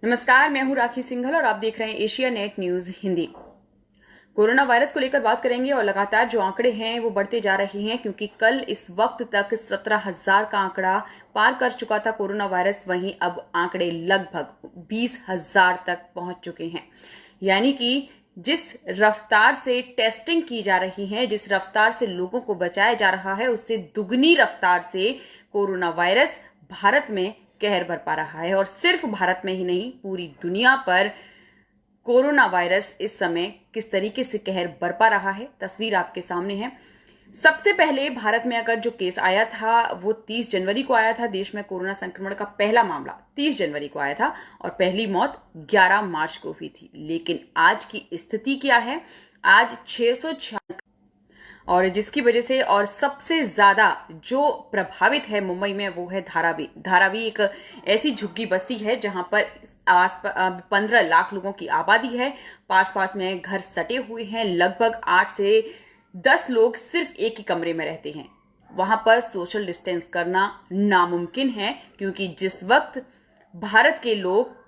नमस्कार, मैं हूं राखी सिंघल और आप देख रहे हैं Asia net news Hindi. Corona virus को लेकर बात करेंगे और लगातार जो आंकड़े हैं वो बढ़ते जा रहे हैं, क्योंकि कल इस वक्त तक 17,000 का आंकड़ा पार कर चुका था कोरोना वायरस। वहीं अब आंकड़े लगभग 20,000 तक पहुंच चुके हैं। यानी कि जिस रफ्तार से टेस्टिंग की जा रही है, जिस रफ्तार से लोगों को बचाया जा रहा है, उससे दुगनी रफ्तार से कोरोना वायरस भारत में कहर बरपा रहा है। और सिर्फ भारत में ही नहीं, पूरी दुनिया पर कोरोना वायरस इस समय किस तरीके से कहर बरपा रहा है, तस्वीर आपके सामने है। सबसे पहले भारत में अगर जो केस आया था वो 30 जनवरी को आया था। देश में कोरोना संक्रमण का पहला मामला 30 जनवरी को आया था और पहली मौत 11 मार्च को हुई थी। लेकिन आज की स्थिति क्या है? आज 606 और जिसकी वजह से और सबसे ज्यादा जो प्रभावित है मुंबई में वो है धारावी। धारावी एक ऐसी झुग्गी बस्ती है जहां पर 15 लाख लोगों की आबादी है। पास पास में घर सटे हुए हैं। लगभग 8 से 10 लोग सिर्फ एक ही कमरे में रहते हैं। वहां पर सोशल डिस्टेंस करना नामुमकिन है, क्योंकि जिस वक्त भारत के लोग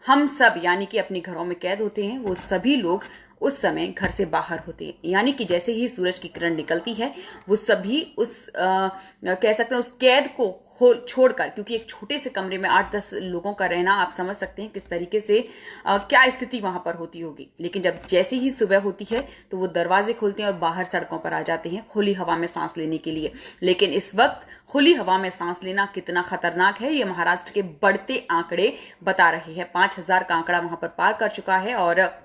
हम सब यानी कि अपने घरों में कैद होते हैं, वो सभी लोग उस समय घर से बाहर होते हैं। यानी कि जैसे ही सूरज की किरण निकलती है वो सभी उस कह सकते हैं उस कैद को छोड़कर, क्योंकि एक छोटे से कमरे में 8-10 लोगों का रहना, आप समझ सकते हैं किस तरीके से क्या स्थिति वहां पर होती होगी। लेकिन जब जैसे ही सुबह होती है तो वो दरवाजे खोलते हैं और बाहर सड़कों पर आ जाते हैं खुली हवा में सांस लेने के लिए। लेकिन इस वक्त खुली हवा में सांस लेना कितना खतरनाक है, ये महाराष्ट्र के बढ़ते आंकड़े बता रहे हैं। 5,000 का आंकड़ा वहां पर पार कर चुका है और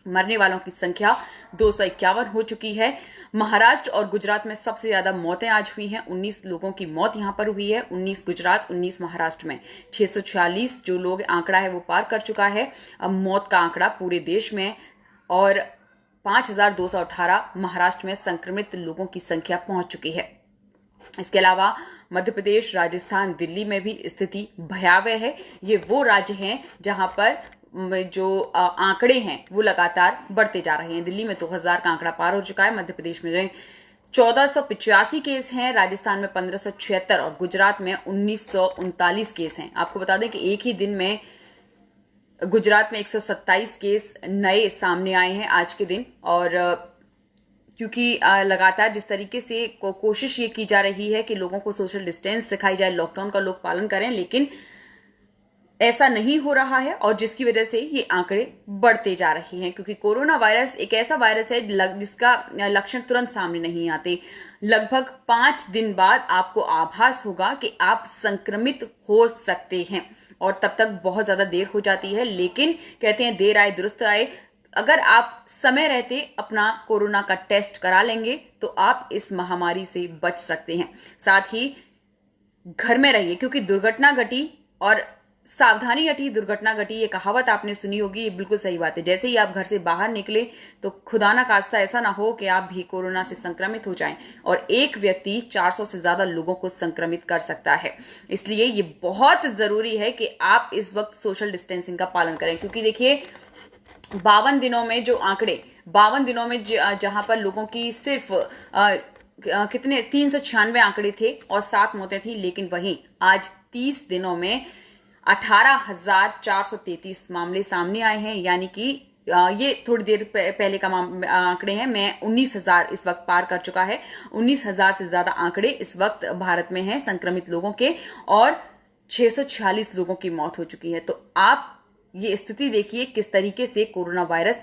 मरने वालों की संख्या 251 हो चुकी है। महाराष्ट्र और गुजरात में सबसे ज्यादा मौतें आज हुई हैं। 19 लोगों की मौत यहां पर हुई है। 19 गुजरात, 19 महाराष्ट्र में। 646 जो लोग आंकड़ा है वो पार कर चुका है अब मौत का आंकड़ा पूरे देश में। और 5,218 महाराष्ट्र में संक्रमित लोगों की संख्या पहुंच चुकी है। इसके अलावा मध्य प्रदेश, राजस्थान, दिल्ली में भी स्थिति भयावह है। ये वो राज्य हैं जहां पर जो आंकड़े हैं वो लगातार बढ़ते जा रहे हैं। दिल्ली में 2,000 का आंकड़ा पार हो चुका है। मध्य प्रदेश में 1485 केस हैं, राजस्थान में 1576 और गुजरात में 1939 केस हैं। आपको बता दें कि एक ही दिन में गुजरात में 127 केस नए सामने आए हैं आज के दिन। और क्योंकि लगातार जिस तरीके से कोशिश ये की जा रही है कि लोगों को सोशल डिस्टेंस सिखाई जाए, लॉकडाउन का लोग पालन करें, लेकिन ऐसा नहीं हो रहा है और जिसकी वजह से ये आंकड़े बढ़ते जा रहे हैं। क्योंकि कोरोना वायरस एक ऐसा वायरस है जिसका लक्षण तुरंत सामने नहीं आते। लगभग 5 दिन बाद आपको आभास होगा कि आप संक्रमित हो सकते हैं और तब तक बहुत ज्यादा देर हो जाती है। लेकिन कहते हैं देर आए दुरुस्त आए। अगर आप समय रहते अपना कोरोना का टेस्ट करा लेंगे तो आप इस महामारी से बच सकते हैं। साथ ही घर में रहिए, क्योंकि दुर्घटना घटी और सावधानी हटी दुर्घटना घटी, ये कहावत आपने सुनी होगी। ये बिल्कुल सही बात है। जैसे ही आप घर से बाहर निकले तो खुदा ना खास्ता ऐसा ना हो कि आप भी कोरोना से संक्रमित हो जाएं और एक व्यक्ति 400 से ज्यादा लोगों को संक्रमित कर सकता है। इसलिए ये बहुत जरूरी है कि आप इस वक्त सोशल डिस्टेंसिंग का पालन करें। क्योंकि देखिए 52 दिनों में जो आंकड़े 52 दिनों में जहां पर लोगों की सिर्फ कितने 396 आंकड़े थे और 7 मौतें थी, लेकिन वहीं आज 30 दिनों में 18,433 मामले सामने आए हैं। यानी कि ये थोड़ी देर पहले का आंकड़े हैं। मैं 19,000 इस वक्त पार कर चुका है। 19,000 से ज्यादा आंकड़े इस वक्त भारत में हैं संक्रमित लोगों के और 646 लोगों की मौत हो चुकी है। तो आप ये स्थिति देखिए किस तरीके से कोरोना वायरस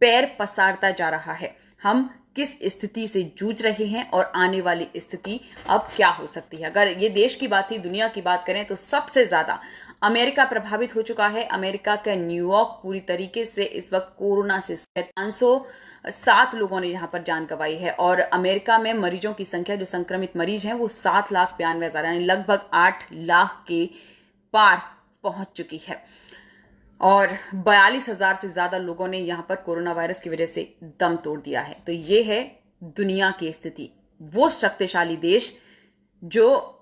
पैर पसारता जा रहा है। हम किस स्थिति से जूझ रहे हैं और आने वाली स्थिति अब क्या हो सकती है। अगर ये देश की बात ही दुनिया की बात करें तो सबसे ज्यादा अमेरिका प्रभावित हो चुका है। अमेरिका का न्यूयॉर्क पूरी तरीके से इस वक्त कोरोना से 507 लोगों ने यहां पर जान गंवाई है और अमेरिका में मरीजों की संख्या जो संक्रमित मरीज हैं वो 7,92,000 यानी लगभग 8 लाख के पार पहुंच चुकी है और 42,000 से ज्यादा लोगों ने यहां पर कोरोना वायरस की वजह से दम तोड़ दिया है। तो ये है दुनिया की स्थिति। वो शक्तिशाली देश जो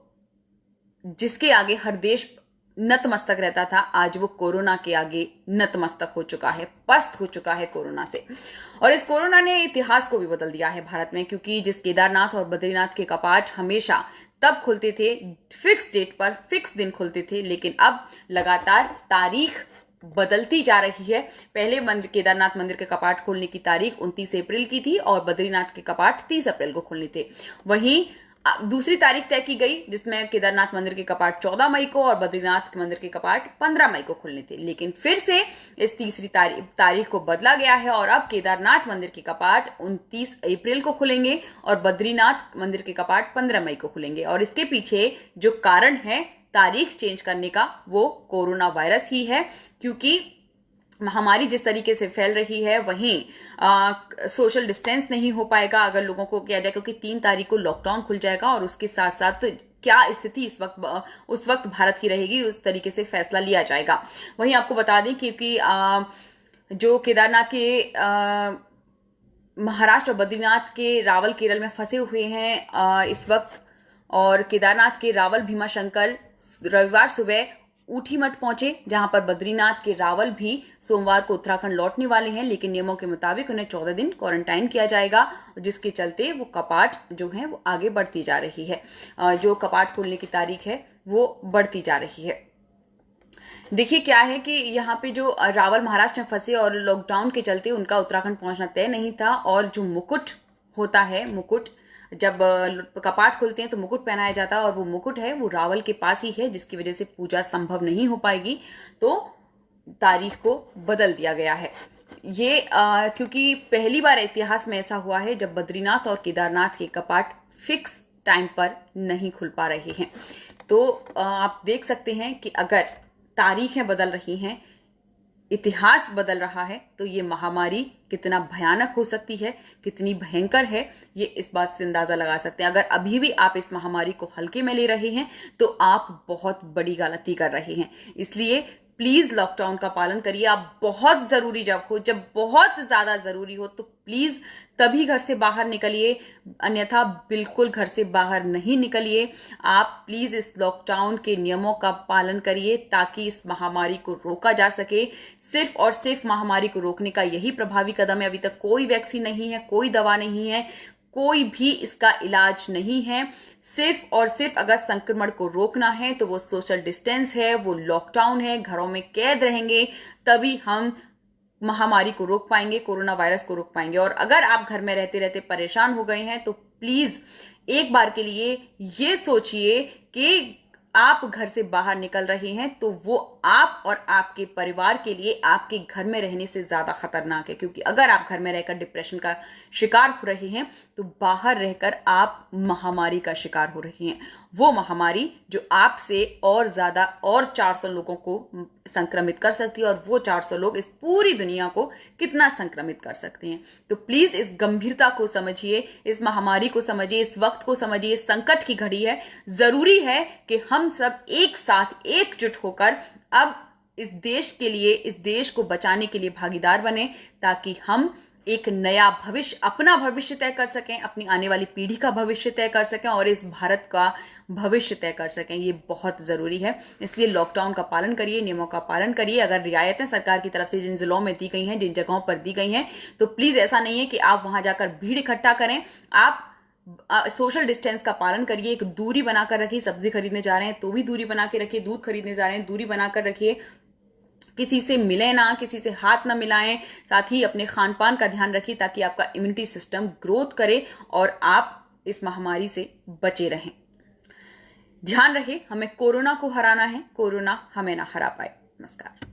जिसके आगे हर देश नतमस्तक रहता था, आज वो कोरोना के आगे नतमस्तक हो चुका है, पस्त हो चुका है कोरोना से। और इस कोरोना ने इतिहास को भी बदल दिया है भारत में, क्योंकि जिस केदारनाथ और बद्रीनाथ के कपाट हमेशा तब खुलते थे फिक्स डेट पर, फिक्स दिन खुलते थे, लेकिन अब लगातार तारीख बदलती जा रही है। पहले केदारनाथ मंदिर के कपाट खोलने की तारीख 29 अप्रैल की थी और बद्रीनाथ के कपाट 30 अप्रैल को खोलने थे। वहीं दूसरी तारीख तय की गई जिसमें केदारनाथ मंदिर के कपाट 14 मई को और बद्रीनाथ मंदिर के कपाट 15 मई को खुलने थे, लेकिन फिर से इस तीसरी तारीख को बदला गया है और अब केदारनाथ मंदिर के कपाट 29 अप्रैल को खुलेंगे और बद्रीनाथ मंदिर के कपाट 15 मई को खुलेंगे। और इसके पीछे जो कारण है तारीख चेंज करने का वो कोरोना वायरस ही है, क्योंकि महामारी जिस तरीके से फैल रही है वहीं सोशल डिस्टेंस नहीं हो पाएगा अगर लोगों को किया जाए, क्योंकि 3 तारीख को लॉकडाउन खुल जाएगा और उसके साथ साथ क्या स्थिति उस वक्त भारत की रहेगी उस तरीके से फैसला लिया जाएगा। वहीं आपको बता दें क्योंकि जो केदारनाथ के महाराष्ट्र और बद्रीनाथ के रावल केरल में फंसे हुए हैं इस वक्त, और केदारनाथ के रावल भीमा शंकर रविवार सुबह ऊटी मठ पहुंचे, जहां पर बद्रीनाथ के रावल भी सोमवार को उत्तराखंड लौटने वाले हैं, लेकिन नियमों के मुताबिक उन्हें 14 दिन क्वारंटाइन किया जाएगा, जिसके चलते वो कपाट जो है वो आगे बढ़ती जा रही है। जो कपाट खोलने की तारीख है वो बढ़ती जा रही है। देखिए क्या है कि यहाँ पे जो रावल महाराष्ट्र में फंसे और लॉकडाउन के चलते उनका उत्तराखंड पहुंचना तय नहीं था, और जो मुकुट होता है, मुकुट जब कपाट खुलते हैं तो मुकुट पहनाया जाता है और वो मुकुट है वो रावल के पास ही है, जिसकी वजह से पूजा संभव नहीं हो पाएगी, तो तारीख को बदल दिया गया है। ये क्योंकि पहली बार इतिहास में ऐसा हुआ है जब बद्रीनाथ और केदारनाथ के कपाट फिक्स टाइम पर नहीं खुल पा रहे हैं। तो आप देख सकते हैं कि अगर तारीखें बदल रही हैं, इतिहास बदल रहा है, तो ये महामारी कितना भयानक हो सकती है, कितनी भयंकर है, ये इस बात से अंदाजा लगा सकते हैं। अगर अभी भी आप इस महामारी को हल्के में ले रहे हैं तो आप बहुत बड़ी गलती कर रहे हैं। इसलिए प्लीज लॉकडाउन का पालन करिए। आप बहुत जरूरी जब बहुत ज्यादा जरूरी हो तो प्लीज तभी घर से बाहर निकलिए, अन्यथा बिल्कुल घर से बाहर नहीं निकलिए। आप प्लीज इस लॉकडाउन के नियमों का पालन करिए ताकि इस महामारी को रोका जा सके। सिर्फ और सिर्फ महामारी को रोकने का यही प्रभावी कदम है। अभी तक कोई वैक्सीन नहीं है, कोई दवा नहीं है, कोई भी इसका इलाज नहीं है। सिर्फ और सिर्फ अगर संक्रमण को रोकना है तो वो सोशल डिस्टेंस है, वो लॉकडाउन है, घरों में कैद रहेंगे, तभी हम महामारी को रोक पाएंगे, कोरोना वायरस को रोक पाएंगे। और अगर आप घर में रहते रहते परेशान हो गए हैं तो प्लीज एक बार के लिए ये सोचिए कि आप घर से बाहर निकल रहे हैं तो वो आप और आपके परिवार के लिए आपके घर में रहने से ज्यादा खतरनाक है, क्योंकि अगर आप घर में रहकर डिप्रेशन का शिकार हो रहे हैं तो बाहर रहकर आप महामारी का शिकार हो रहे हैं। वो महामारी जो आपसे और ज्यादा और 400 लोगों को संक्रमित कर सकती है, और वो 400 लोग इस पूरी दुनिया को कितना संक्रमित कर सकते हैं। तो प्लीज इस गंभीरता को समझिए, इस महामारी को समझिए, इस वक्त को समझिए। संकट की घड़ी है, जरूरी है कि हम सब एक साथ एकजुट होकर अब इस देश के लिए, इस देश को बचाने के लिए भागीदार बने, ताकि हम एक नया भविष्य, अपना भविष्य तय कर सकें, अपनी आने वाली पीढ़ी का भविष्य तय कर सकें और इस भारत का भविष्य तय कर सकें। ये बहुत जरूरी है। इसलिए लॉकडाउन का पालन करिए, नियमों का पालन करिए। अगर रियायतें सरकार की तरफ से जिन जिलों में दी गई हैं, जिन जगहों पर दी गई हैं, तो प्लीज ऐसा नहीं है कि आप वहां जाकर भीड़ इकट्ठा करें। आप सोशल डिस्टेंस का पालन करिए, एक दूरी बनाकर रखिए। सब्जी खरीदने जा रहे हैं तो भी दूरी बना के रखिए, दूध खरीदने जा रहे हैं दूरी बनाकर रखिए, किसी से मिले ना, किसी से हाथ ना मिलाएं। साथ ही अपने खान पान का ध्यान रखिए ताकि आपका इम्यूनिटी सिस्टम ग्रोथ करे और आप इस महामारी से बचे रहें। ध्यान रहे, हमें कोरोना को हराना है, कोरोना हमें ना हरा पाए। नमस्कार।